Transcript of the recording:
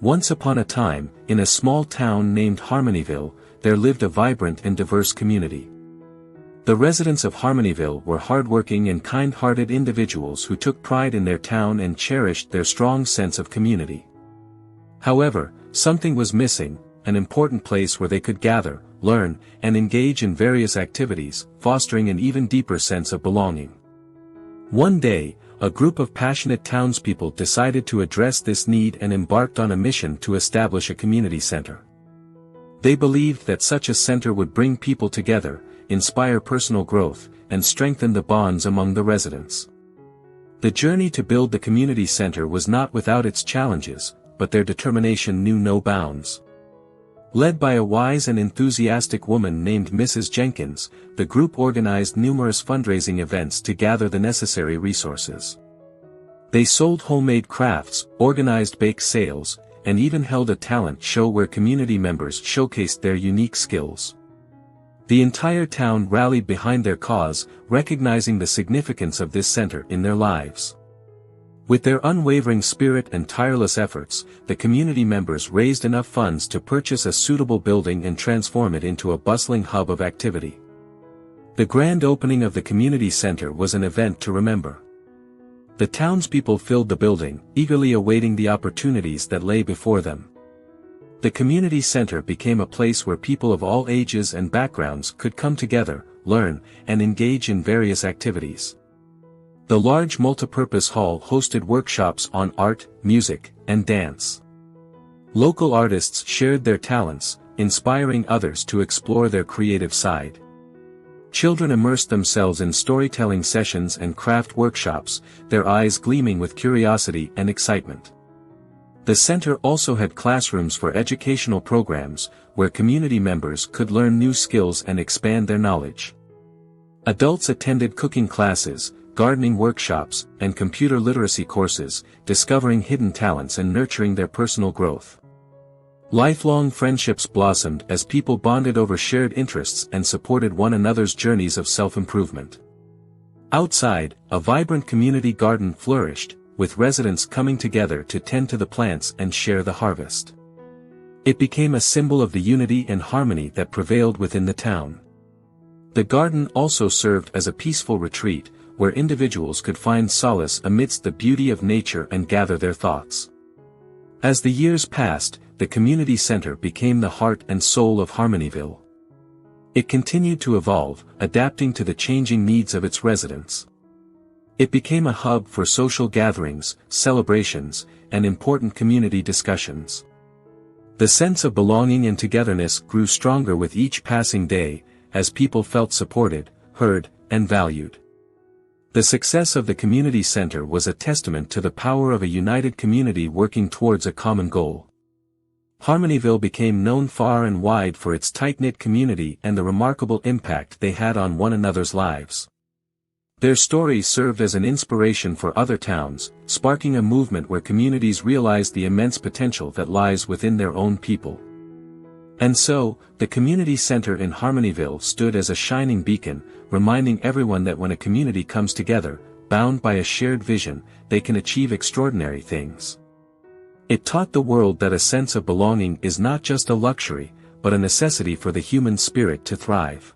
Once upon a time, in a small town named Harmonyville, there lived a vibrant and diverse community. The residents of Harmonyville were hardworking and kind-hearted individuals who took pride in their town and cherished their strong sense of community. However, something was missing: an important place where they could gather, learn, and engage in various activities, fostering an even deeper sense of belonging. One day, a group of passionate townspeople decided to address this need and embarked on a mission to establish a community center. They believed that such a center would bring people together, inspire personal growth, and strengthen the bonds among the residents. The journey to build the community center was not without its challenges, but their determination knew no bounds. Led by a wise and enthusiastic woman named Mrs. Jenkins, the group organized numerous fundraising events to gather the necessary resources. They sold homemade crafts, organized bake sales, and even held a talent show where community members showcased their unique skills. The entire town rallied behind their cause, recognizing the significance of this center in their lives. With their unwavering spirit and tireless efforts, the community members raised enough funds to purchase a suitable building and transform it into a bustling hub of activity. The grand opening of the community center was an event to remember. The townspeople filled the building, eagerly awaiting the opportunities that lay before them. The community center became a place where people of all ages and backgrounds could come together, learn, and engage in various activities. The large multipurpose hall hosted workshops on art, music, and dance. Local artists shared their talents, inspiring others to explore their creative side. Children immersed themselves in storytelling sessions and craft workshops, their eyes gleaming with curiosity and excitement. The center also had classrooms for educational programs, where community members could learn new skills and expand their knowledge. Adults attended cooking classes, gardening workshops, and computer literacy courses, discovering hidden talents and nurturing their personal growth. Lifelong friendships blossomed as people bonded over shared interests and supported one another's journeys of self-improvement. Outside, a vibrant community garden flourished, with residents coming together to tend to the plants and share the harvest. It became a symbol of the unity and harmony that prevailed within the town. The garden also served as a peaceful retreat, where individuals could find solace amidst the beauty of nature and gather their thoughts. As the years passed, the community center became the heart and soul of Harmonyville. It continued to evolve, adapting to the changing needs of its residents. It became a hub for social gatherings, celebrations, and important community discussions. The sense of belonging and togetherness grew stronger with each passing day, as people felt supported, heard, and valued. The success of the community center was a testament to the power of a united community working towards a common goal. Harmonyville became known far and wide for its tight-knit community and the remarkable impact they had on one another's lives. Their story served as an inspiration for other towns, sparking a movement where communities realized the immense potential that lies within their own people. And so, the community center in Harmonyville stood as a shining beacon, reminding everyone that when a community comes together, bound by a shared vision, they can achieve extraordinary things. It taught the world that a sense of belonging is not just a luxury, but a necessity for the human spirit to thrive.